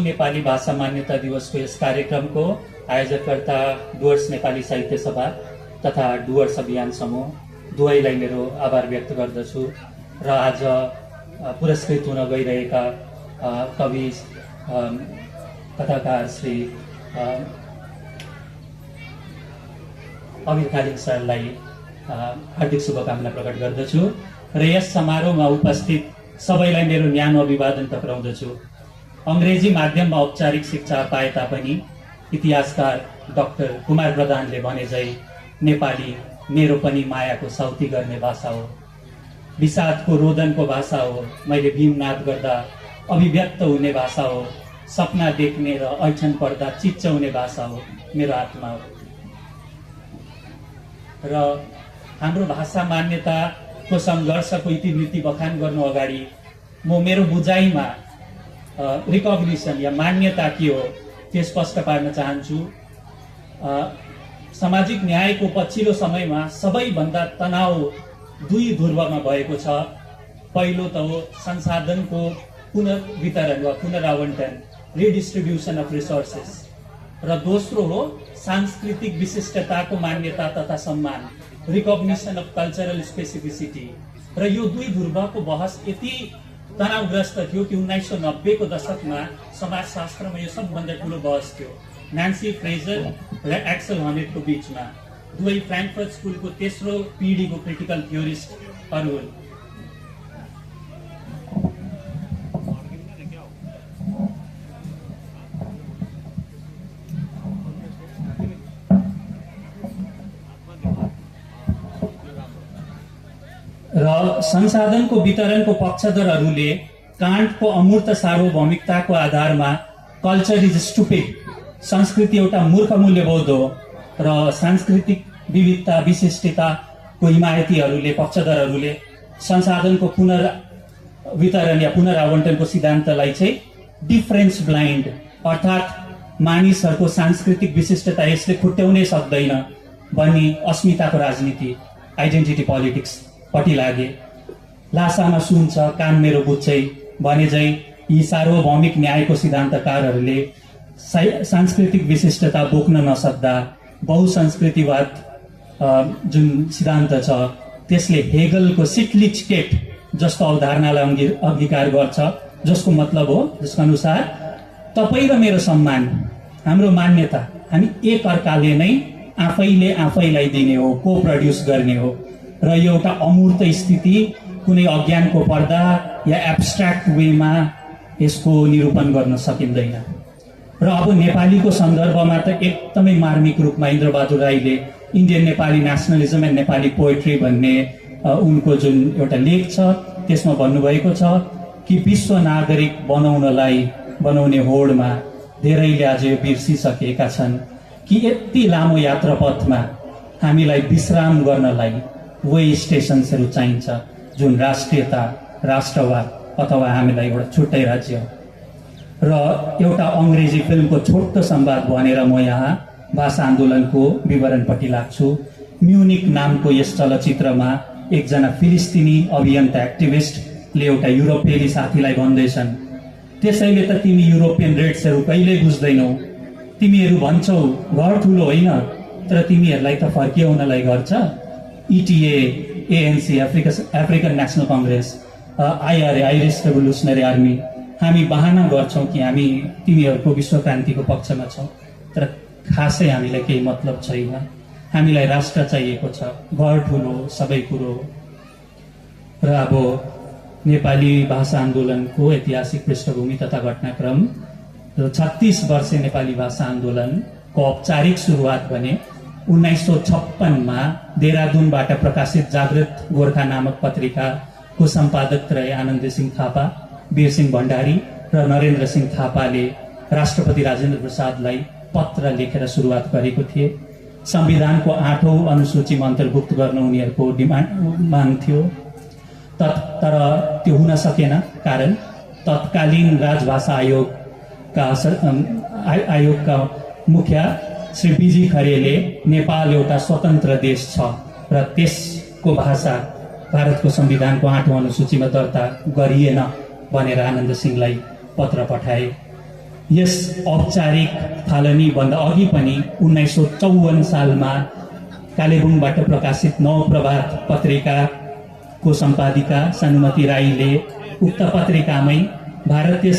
नेपाली भाषा मान्यता दिवसको यस कार्यक्रमको आयोजककर्ता डुवर्स नेपाली साहित्य सभा तथा डुवर्स अभियान समूह दुवैलाई मेरो आभार व्यक्त गर्दछु र आज पुरस्कृत हुन गइरहेका कवि कथाकार श्री अमिर खालिङ सरलाई हार्दिक शुभकामना प्रकट गर्दछु र यस समारोहमा उपस्थित सबैलाई मेरो न्यानो अभिवादन टक्राउँदछु। अंग्रेजी माध्यममा औपचारिक शिक्षा पाए तापनि इतिहासकार डाक्टर कुमार प्रधानले भने झै नेपाली मेरो पनि मायाको साउती गर्ने भाषा हो, विषादको रोदनको भाषा हो, मैले भीमनाद गर्दा अभिव्यक्त हुने भाषा हो, सपना देख्ने र ऐठन पर्दा चिच्चाउने भाषा हो, मेरो आत्मा हो। र हाम्रो भाषा मान्यताको सङ्घर्षको इतिवृत्ति बखान गर्नु अगाडि म मेरो बुझाइमा रिकग्निसन या मान्यता के हो त्यो स्पष्ट पार्न चाहन्छु। सामाजिक न्यायको पछिल्लो समयमा सबैभन्दा तनाव दुई ध्रुवमा भएको छ। पहिलो त हो संसाधनको पुनर्वितरण वा पुनरावन्टन, रिडिस्ट्रिब्युसन अफ रिसोर्सेस, र दोस्रो हो सांस्कृतिक विशिष्टताको मान्यता तथा सम्मान, रिकग्निसन अफ कल्चरल स्पेसिफिसिटी। र यो दुई ध्रुवको बहस यति तनावग्रस्त थियो कि 1990 को दशकमा समाजशास्त्रमा यो सबभन्दा ठुलो बहस थियो। नान्सी फ्रेजर र एक्सल हनेटको बीचमा, दुवै फ्राङ्कफर्ट स्कुलको तेस्रो पिढीको क्रिटिकल थियोरिस्टहरू हुन्। र संसाधनको वितरणको पक्षधरहरूले कान्टको अमूर्त सार्वभौमिकताको आधारमा कल्चर इज स्टुपिड, संस्कृति एउटा मूर्ख मूल्यबोध हो, र सांस्कृतिक विविधता विशिष्टताको हिमायतीहरूले पक्षधरहरूले संसाधनको पुनर्वितरण या पुनरावन्टनको सिद्धान्तलाई चाहिँ डिफरेन्स ब्लाइन्ड, अर्थात् मानिसहरूको सांस्कृतिक विशिष्टता यसले खुट्याउनै सक्दैन भन्ने अस्मिताको राजनीति, आइडेन्टिटी पोलिटिक्स पट्टि लागे। लासामा सुन्छ कान मेरो बुझ्छै भने झै यी सार्वभौमिक न्यायको सिद्धान्तकारहरूले सांस्कृतिक विशिष्टता बोक्न नसक्दा बहुसंस्कृतिवाद जुन सिद्धान्त छ त्यसले हेगलको सिटलिचकेट जस्तो अवधारणालाई अंगीकार गर्छ, जसको मतलब हो, जसको अनुसार तपाईँ र मेरो सम्मान, हाम्रो मान्यता हामी एक अर्काले नै आफैले आफैलाई दिने हो, को प्रड्युस गर्ने हो। र यो एउटा अमूर्त स्थिति कुनै अज्ञानको पर्दा या एब्स्ट्र्याक्ट वेमा यसको निरूपण गर्न सकिँदैन। र अब नेपालीको सन्दर्भमा त एकदमै मार्मिक रूपमा इन्द्रबहादुर राईले Indian Nepali nationalism and Nepali poetry भन्ने उनको जुन एउटा लेख छ त्यसमा भन्नुभएको छ कि विश्व नागरिक बनाउने होडमा धेरैले आज यो बिर्सिसकेका छन् कि यति लामो यात्रा पथमा हामीलाई विश्राम गर्नलाई वे स्टेशन्सहरू चाहिन्छ जुन राष्ट्रियता, राष्ट्रवाद अथवा हामीलाई एउटा छुट्टै राज्य। र एउटा अंग्रेजी फिल्मको छोटो संवाद भनेर म यहाँ भाषा आन्दोलनको विवरणपट्टि लाग्छु। म्युनिक नामको यस चलचित्रमा एकजना फिलिस्तिनी अभियन्ता एक्टिभिस्टले एउटा युरोपेली साथीलाई भन्दैछन्, त्यसैले त तिमी युरोपियन रेट्सहरू कहिल्यै बुझ्दैनौ, तिमीहरू भन्छौ घर ठुलो होइन तर तिमीहरूलाई त फर्किआउनलाई घर छ। ETA, ANC, African national Congress, IRA, iris revolutionary army, हामी बहाना गर्छौं कि हामी तिमीहरूको विश्व क्रान्तिको पक्षमा छौं, तर खासै हामीलाई केही मतलब छैन। हामीलाई राष्ट्र चाहिएको छ, घर ठुलो सबै कुरो। र अब नेपाली भाषा आन्दोलनको ऐतिहासिक पृष्ठभूमि तथा घटनाक्रम, 36 वर्षे नेपाली भाषा आन्दोलनको औपचारिक सुरुवात भने 1956 देहरादूनबाट प्रकाशित जागृत गोर्खा नामक पत्रिकाको सम्पादक रहे आनन्द सिंह थापा, वीर सिंह भण्डारी र नरेन्द्र सिंह थापाले राष्ट्रपति राजेन्द्र प्रसादलाई पत्र लेखेर सुरुवात गरेको थिए। संविधानको 8औं अनुसूचीमा अन्तर्भुक्त गर्न उनीहरूको माग थियो, तर त्यो हुन सकेन, कारण तत्कालीन राजभाषा आयोगका मुखिया श्री बीजी खरेलले नेपाल एउटा स्वतन्त्र देश छ र त्यसको भाषा भारतको संविधानको 8औं अनुसूचीमा दर्ता गरिएन भनेर आनन्द सिंहलाई पत्र पठाए। यस औपचारिक थालनीभन्दा अघि पनि 1954 सालमा कालेबुङबाट प्रकाशित नवप्रभात पत्रिकाको सम्पादिका सानुमती राईले उक्त पत्रिकामै भारतीय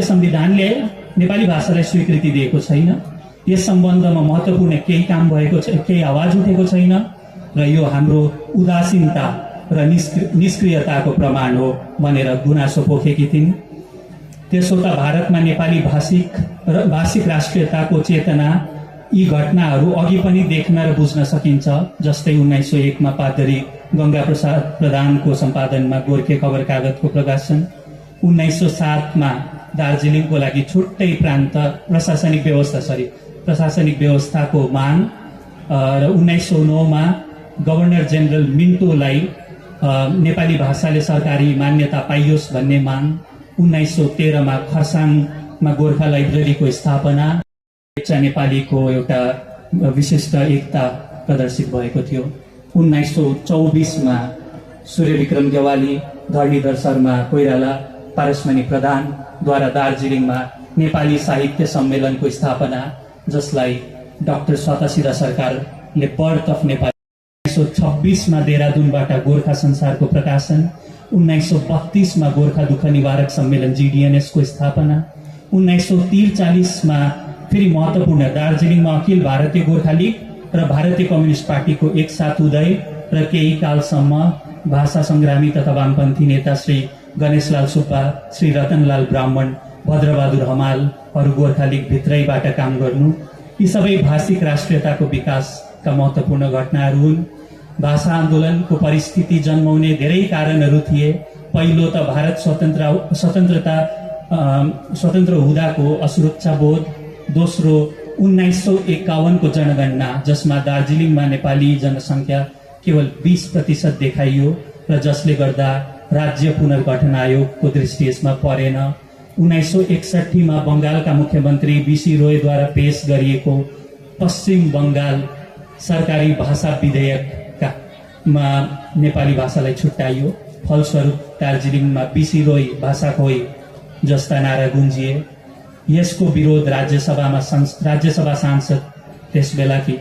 संविधानले नेपाली भाषालाई स्वीकृति दिएको छैन, यस सम्बन्धमा महत्त्वपूर्ण केही काम भएको छैन, केही आवाज उठेको छैन र यो हाम्रो उदासीनता र निष्क्रियताको प्रमाण हो भनेर गुनासो पोखेकी थिइन्। त्यसो त भारतमा नेपाली भाषिक राष्ट्रियताको चेतना यी घटनाहरू अघि पनि देख्न र बुझ्न सकिन्छ। जस्तै 1901 मा पादरी गंगा प्रसाद प्रधानको सम्पादनमा गोर्खे खबर कागतको प्रकाशन, 1907 मा दार्जिलिङको लागि छुट्टै प्रान्त प्रशासनिक व्यवस्थाको माग र 1909 मा गभर्नर जेनरल मिन्टोलाई नेपाली भाषाले सरकारी मान्यता पाइयोस् भन्ने माग, 1913 मा खरसाङमा गोर्खा लाइब्रेरीको स्थापना, नेपालीको एउटा विशिष्ट एकता प्रदर्शित भएको थियो। 1924 मा सूर्यविक्रम गेवाली, धरणीधर शर्मा कोइराला, पारसमणि प्रधानद्वारा दार्जिलिङमा नेपाली साहित्य सम्मेलनको स्थापना, जसलाई डाक्टर स्वतसिदा सरकारले बर्थ अफ नेपाली। 1926 मा देहरादूनबाट गोर्खा संसारको प्रकाशन, 1932 मा गोर्खा दुःख निवारक सम्मेलन GDNS को स्थापना, 1943 मा फेरि महत्त्वपूर्ण दार्जिलिङमा अखिल भारतीय गोर्खा लीग र भारतीय कम्युनिस्ट पार्टीको एकसाथ उदय र केही कालसम्म भाषा संग्रामी तथा वामपन्थी नेता श्री गणेशलाल सुब्बा, श्री रतनलाल ब्राह्मण, भद्रबहादुर हमालहरू गोर्खा लीग भित्रैबाट काम गर्नु, यी सबै भाषिक राष्ट्रियताको विकासका महत्त्वपूर्ण घटनाहरू हुन्। भाषा आन्दोलनको परिस्थिति जन्माउने धेरै कारणहरू थिए। पहिलो त भारत स्वतन्त्र हुँदाको असुरक्षा बोध, दोस्रो 1951 को जनगणना जसमा दार्जिलिङमा नेपाली जनसङ्ख्या केवल 20% देखाइयो र जसले गर्दा राज्य पुनर्गठन आयोगको दृष्टि यसमा परेन। 1961 मा बंगालका मुख्यमन्त्री BC रोयद्वारा पेश गरिएको पश्चिम बंगाल सरकारी भाषा विधेयकमा नेपाली भाषालाई छुट्याइयो। फलस्वरूप दार्जिलिङमा BC रोय भाषा खोइ जस्ता नारा गुन्जिए। यसको विरोध राज्यसभा सांसद त्यसबेलाकी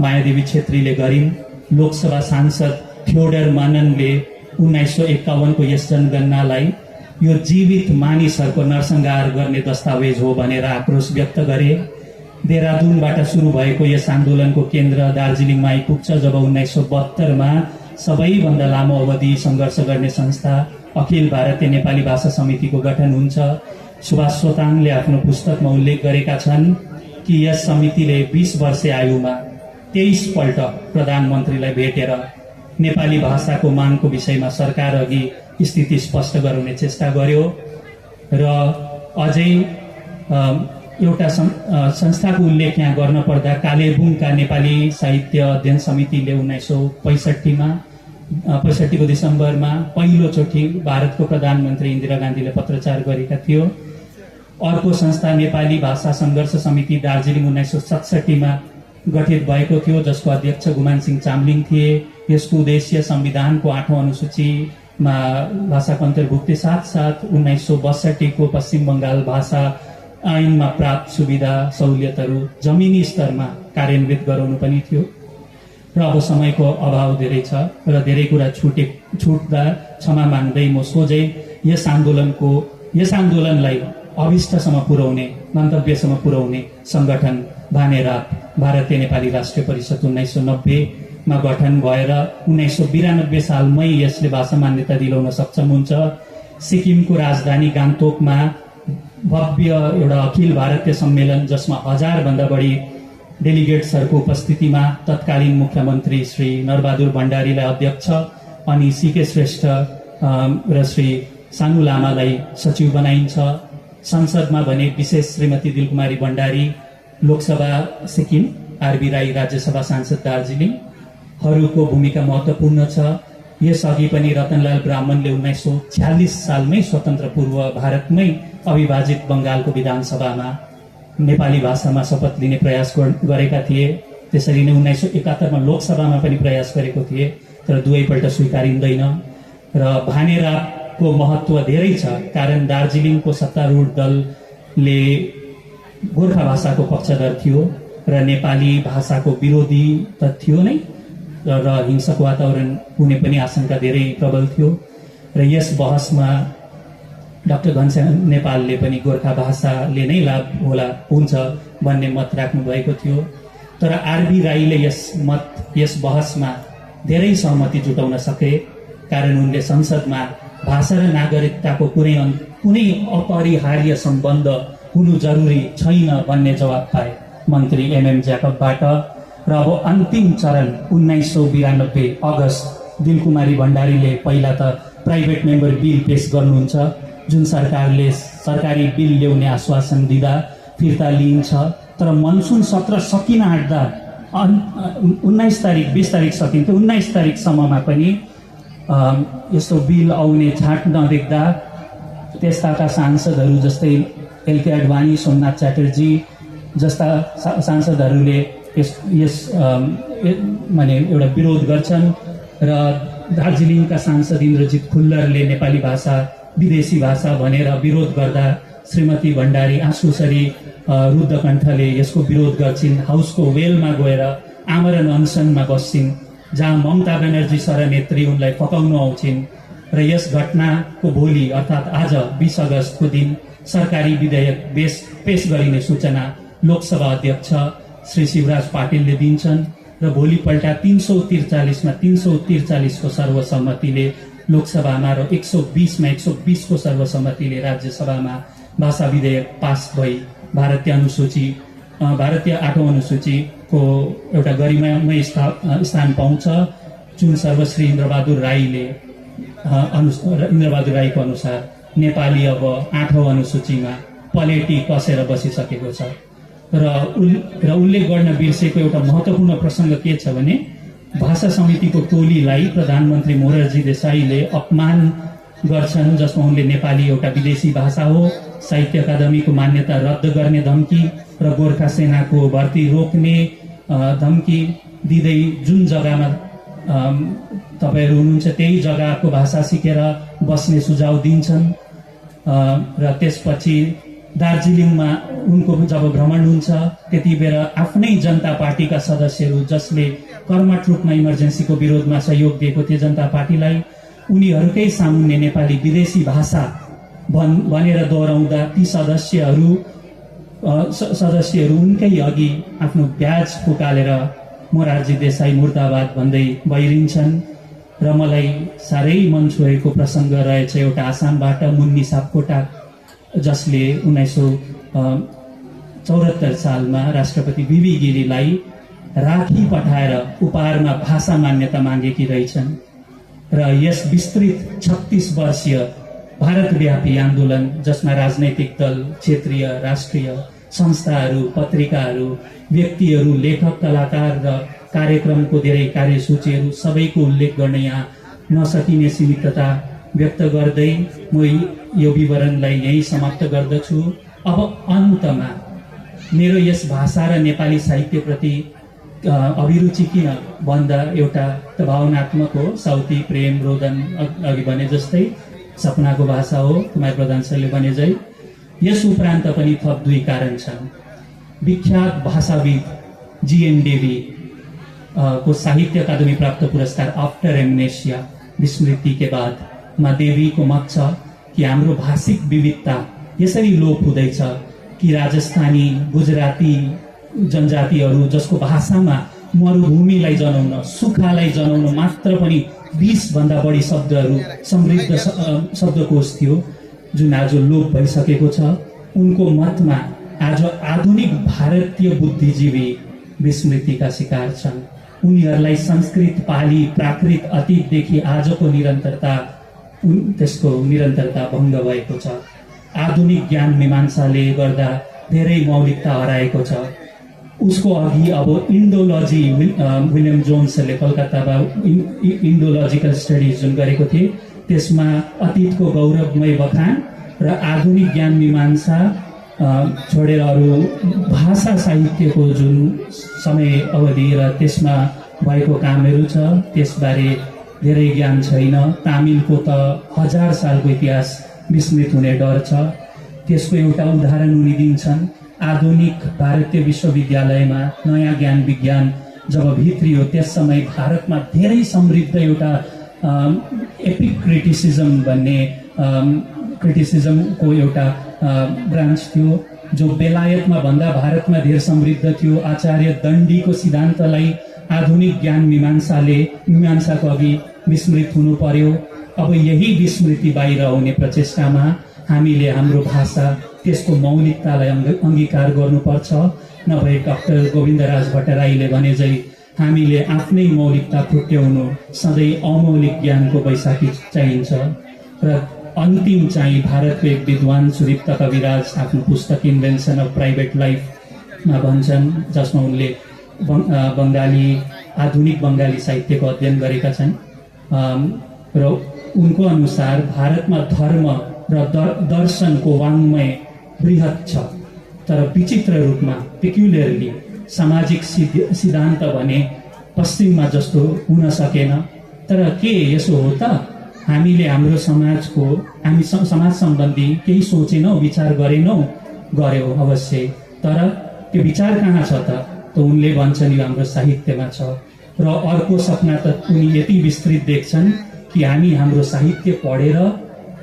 मायादेवी छेत्रीले गरिन्। लोकसभा सांसद थियोडर माननले 1951 को यस जनगणनालाई यो जीवित मानिसहरूको नरसंहार गर्ने दस्तावेज हो भनेर आक्रोश व्यक्त गरे। देहरादूनबाट सुरु भएको यस आन्दोलनको केन्द्र दार्जिलिङमा आइपुग्छ जब 1972 मा सबैभन्दा लामो अवधि सङ्घर्ष गर्ने संस्था अखिल भारतीय नेपाली भाषा समितिको गठन हुन्छ। सुभाष सोताङले आफ्नो पुस्तकमा उल्लेख गरेका छन् कि यस समितिले 20 वर्षे आयुमा 23 पल्ट प्रधानमन्त्रीलाई भेटेर नेपाली भाषाको मागको विषयमा सरकार अघि स्थिति स्पष्ट गराउने चेष्टा गर्यो र अझै एउटा संस्थाको उल्लेख यहाँ गर्न पर्दा कालेबुङका नेपाली साहित्य अध्ययन समितिले 1965 को दिसम्बरमा पहिलोचोटि भारतको प्रधानमन्त्री इन्दिरा गान्धीले पत्रचार गरेका थियो। अर्को संस्था नेपाली भाषा सङ्घर्ष समिति दार्जिलिङ 1967 मा गठित भएको थियो जसको अध्यक्ष गुमानसिंह चामलिङ थिए। यसको उद्देश्य संविधानको 8औं अनुसूचीमा भाषाको अन्तर्भुक्ति साथसाथ 1962 को पश्चिम बंगाल भाषा ऐनमा प्राप्त सुविधा सहुलियतहरू जमिनी स्तरमा कार्यान्वित गराउनु पनि थियो। र अब समयको अभाव धेरै छ र धेरै कुरा छुट्दा क्षमा माग्दै म सोझै यस आन्दोलनलाई अभिष्टसम्म पुर्याउने, गन्तव्यसम्म पुर्याउने संगठन भानेराप भारतीय नेपाली राष्ट्रिय परिषद 1990 मा गठन भएर 1992 सालमै यसले भाषा मान्यता दिलाउन सक्षम हुन्छ। सिक्किमको राजधानी गान्तोकमा भव्य एउटा अखिल भारतीय सम्मेलन जसमा 1000 भन्दा बढी डेलिगेट्सहरूको उपस्थितिमा तत्कालीन मुख्यमन्त्री श्री नरबहादुर भण्डारीलाई अध्यक्ष अनि सीके श्रेष्ठ र श्री सानु लामालाई सचिव बनाइन्छ। संसदमा भने विशेष श्रीमती दिलकुमारी भण्डारी, लोकसभा सिक्किम, आरबी राई राज्यसभा सांसद दार्जिलिङहरूको भूमिका महत्त्वपूर्ण छ। यसअघि पनि रतनलाल ब्राह्मणले 1946 सालमै स्वतन्त्र पूर्व भारतमै अविभाजित बंगालको विधानसभामा नेपाली भाषामा शपथ लिने प्रयास गरेका थिए। त्यसरी नै 1971 मा लोकसभामा पनि प्रयास गरेको थिए तर दुवैपल्ट स्वीकारिँदैन। र भानेराको को महत्त्व धेरै छ, कारण दार्जिलिङको सत्तारूढ दलले गोर्खा भाषाको पक्षधर थियो र नेपाली भाषाको विरोधी त थियो नै, र हिंसक वातावरण हुने पनि आशंका धेरै प्रबल थियो। र यस बहसमा डाक्टर घनश्याम नेपालले पनि गोर्खा भाषाले नै लाभ हुन्छ भन्ने मत राख्नु भएको थियो। तर आरबी राईले यस बहसमा धेरै सहमति जुटाउन सके, कारण उनले संसदमा भाषा र नागरिकताको कुनै अपरिहार्य सम्बन्ध हुनु जरुरी छैन भन्ने जवाब पाए मन्त्री एमएम ज्याकबबाट। र अब अन्तिम चरण 1992 अगस्त दिलकुमारी भण्डारीले पहिला त प्राइभेट मेम्बर बिल पेश गर्नुहुन्छ, जुन सरकारले सरकारी बिल ल्याउने आश्वासन दिँदा फिर्ता लिइन्छ। तर मनसुन सत्र सकिन आँट्दा 19 तारिक 20 तारिक सकिन्थ्यो, 19 तारिकसम्ममा पनि यस्तो बिल आउने छाँट नदेख्दा त्यस्ताका सांसदहरू जस्तै एलके आडवाणी, सोमनाथ च्याटर्जी जस्ता सांसदहरूले यस माने एउटा विरोध गर्छन्। र दार्जिलिङका सांसद इन्द्रजित खुल्लरले नेपाली भाषा विदेशी भाषा भनेर विरोध गर्दा श्रीमती भण्डारी आँसुसरी रुद्ध कण्ठले यसको विरोध गर्छिन्। हाउसको वेलमा गएर आमरण अनसनमा बस्छिन्, जहाँ ममता ब्यानर्जी सरनेत्री उनलाई फकाउन आउँछिन्। र यस घटनाको भोलि अर्थात् आज 20 अगस्तको दिन सरकारी विधेयक पेश गरिने सूचना लोकसभा अध्यक्ष श्री शिवराज पाटिलले दिन्छन् र भोलिपल्ट 343 मा 343 को सर्वसम्मतिले लोकसभामा र 120 मा 120 को सर्वसम्मतिले राज्यसभामा भाषा विधेयक पास भई भारतीय 8औं अनुसूचीको एउटा गरिमामय स्थान पाउँछ, जुन सर्वश्री इन्द्रबहादुर राईको अनुसार नेपाली अब 8औं अनुसूचीमा पलेटी कसेर बसिसकेको छ। र उल्लेख गर्न बिर्सेको एउटा महत्त्वपूर्ण प्रसङ्ग के छ भने भाषा समितिको टोलीलाई प्रधानमन्त्री मोरारजी देसाईले अपमान गर्छन्, जसमा उनले नेपाली एउटा विदेशी भाषा हो, साहित्य अकादमीको मान्यता रद्द गर्ने धम्की र गोर्खा सेनाको भर्ती रोक्ने धम्की दिँदै जुन जग्गामा तपाईहरू हुनुहुन्छ त्यही जग्गाको भाषा सिकेर बस्ने सुझाव दिन्छन्। र त्यसपछि दार्जिलिङमा उनको जब भ्रमण हुन्छ त्यति बेला आफ्नै जनता पार्टीका सदस्यहरू जसले कर्मठ रूपमा इमर्जेन्सीको विरोधमा सहयोग दिएको थियो जनता पार्टीलाई, उनीहरूकै सामुन्ने नेपाली विदेशी भाषा भनेर दोहोऱ्याउँदा ती सदस्यहरू उनकै अघि आफ्नो ब्याज फुकालेर मोरारजी देसाई मुर्दाबाद भन्दै बहिरिन्छन्। र मलाई साह्रै मन छोएको प्रसङ्ग रहेछ एउटा आसामबाट मुन्नी सापकोटा, जसले 1974 सालमा राष्ट्रपति बिबी गिरीलाई राखी पठाएर उपहारमा भाषा मान्यता मागेकी रहेछन्। र यस विस्तृत 36 वर्षीय भारतव्यापी आन्दोलन, जसमा राजनैतिक दल, क्षेत्रीय राष्ट्रिय संस्थाहरू, पत्रिकाहरू, व्यक्तिहरू, लेखक, कलाकार र कार्यक्रमको धेरै कार्यसूचीहरू सबैको उल्लेख गर्न यहाँ नसकिने सीमितता व्यक्त गर्दै म यो विवरणलाई यही समाप्त गर्दछु। अब अन्तमा मेरो यस भाषा र नेपाली साहित्यप्रति अभिरुचि किन भन्दा एउटा भावनात्मक हो, साउथी प्रेम रोदन अघि भने जस्तै सपनाको भाषा हो, कुमार प्रधान सरले भने झै। यस उपरान्त पनि थप 2 कारण छन्। विख्यात भाषाविद जीएन देवी को साहित्य अकादमी प्राप्त पुरस्कार आफ्टर एमनेसिया विस्मृति के बाद मा देवीको मत छ कि हाम्रो भाषिक विविधता यसरी लोप हुँदैछ कि राजस्थानी, गुजराती जनजातिहरू जसको भाषामा मरुभूमिलाई जनाउन, सुखालाई जनाउन मात्र पनि 20 भन्दा बढी शब्दहरू समृद्ध शब्दकोश थियो, जुन आज लोप भइसकेको छ। उनको मतमा आज आधुनिक भारतीय बुद्धिजीवी विस्मृतिका शिकार छन्। उनीहरूलाई संस्कृत, पाली, प्राकृत अतीतदेखि आजको त्यसको निरन्तरता भङ्ग भएको छ। आधुनिक ज्ञान मीमांसाले गर्दा धेरै मौलिकता हराएको छ। उसको अघि अब इन्डोलोजी, विलियम जोन्सले कलकत्तामा इन्डोलोजिकल स्टडिज जुन गरेको थिए, त्यसमा अतीतको गौरवमय बखान र आधुनिक ज्ञान मीमांसा छोडेर अरू भाषा साहित्यको जुन समय अवधि र त्यसमा भएको कामहरू छ, त्यसबारे धेरै ज्ञान छैन। तामिलको त 1000 सालको इतिहास विस्मृत हुने डर छ। त्यसको एउटा उदाहरण उनी दिन्छन्। आधुनिक भारतीय विश्वविद्यालयमा नयाँ ज्ञान विज्ञान जब भित्रियो त्यस समय भारतमा धेरै समृद्ध एउटा एपिक क्रिटिसिजम भन्ने क्रिटिसिजमको एउटा ब्रान्च थियो, जो बेलायतमा भन्दा भारतमा धेरै समृद्ध थियो। आचार्य दण्डीको सिद्धान्तलाई आधुनिक ज्ञान मीमांसाको अघि विस्मृत हुनु पर्यो। अब यही विस्मृति बाहिर आउने प्रचेष्टामा हामीले हाम्रो भाषा त्यसको मौलिकतालाई अङ्गीकार गर्नुपर्छ। नभए डाक्टर गोविन्दराज भट्टराईले भने झै हामीले आफ्नै मौलिकता खुट्ट्याउनु सधैँ अमौलिक ज्ञानको बैशाखी चाहिन्छ। र अन्तिम चाहिँ भारतको एक विद्वान सुदीप्त कविराज आफ्नो पुस्तक इन्भेन्सन अफ प्राइभेट लाइफमा भन्छन्, जसमा उनले आधुनिक बङ्गाली साहित्यको अध्ययन गरेका छन्। र उनको अनुसार भारतमा धर्म र दर्शनको वाङ्मय बृहत छ, तर विचित्र रूपमा पेक्युलरली सामाजिक सिद्धान्त भने पश्चिममा जस्तो हुन सकेन। तर के यसो हो त? हामीले हाम्रो समाज सम्बन्धी केही सोचेनौँ, विचार गरेनौँ? गर्यौँ अवश्य, तर त्यो विचार कहाँ छ त? उनले भन्छन् यो हाम्रो साहित्यमा छ। र अर्को सपना त उनी यति विस्तृत देख्छन् कि हामी हाम्रो साहित्य पढेर,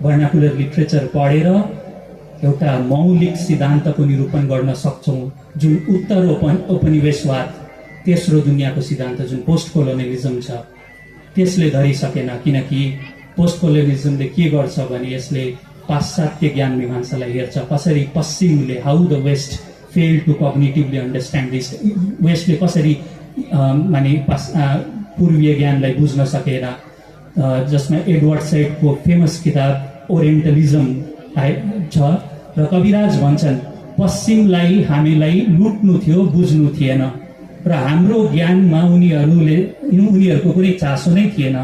भर्नाकुलर लिट्रेचर पढेर एउटा मौलिक सिद्धान्तको निरूपण गर्न सक्छौँ, जुन उत्तर उपनिवेशवाद, तेस्रो दुनियाँको सिद्धान्त जुन पोस्ट कोलोनियलिजम छ त्यसले धरिसकेन। किनकि पोस्ट कोलोनियलिजमले के गर्छ भने यसले पाश्चात्य ज्ञान मीमांसालाई हेर्छ। कसरी पश्चिमले, how the west fail to cognitively understand this, वेस्टले कसरी माने पूर्वीय ज्ञानलाई बुझ्न सकेन। जसमा एडवर्ड सेडको फेमस किताब ओरिएन्टलिजम छ। र कविराज भन्छन् पश्चिमलाई हामीलाई लुट्नु थियो, बुझ्नु थिएन। र हाम्रो ज्ञानमा उनीहरूको कुनै चासो नै थिएन।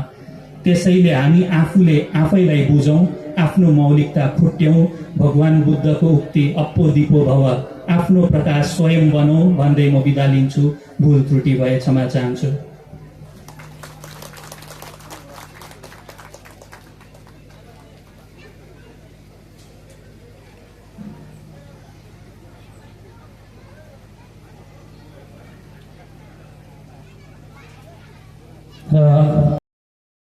त्यसैले हामी आफैलाई बुझौँ, आफ्नो मौलिकता खुट्ट्यौँ। भगवान बुद्धको उक्ति अप्पो दिपो भव, आफ्नो प्रकाश स्वयं बनौ भन्दै म बिदा लिन्छु। भुल त्रुटि भए क्षमा चाहन्छु।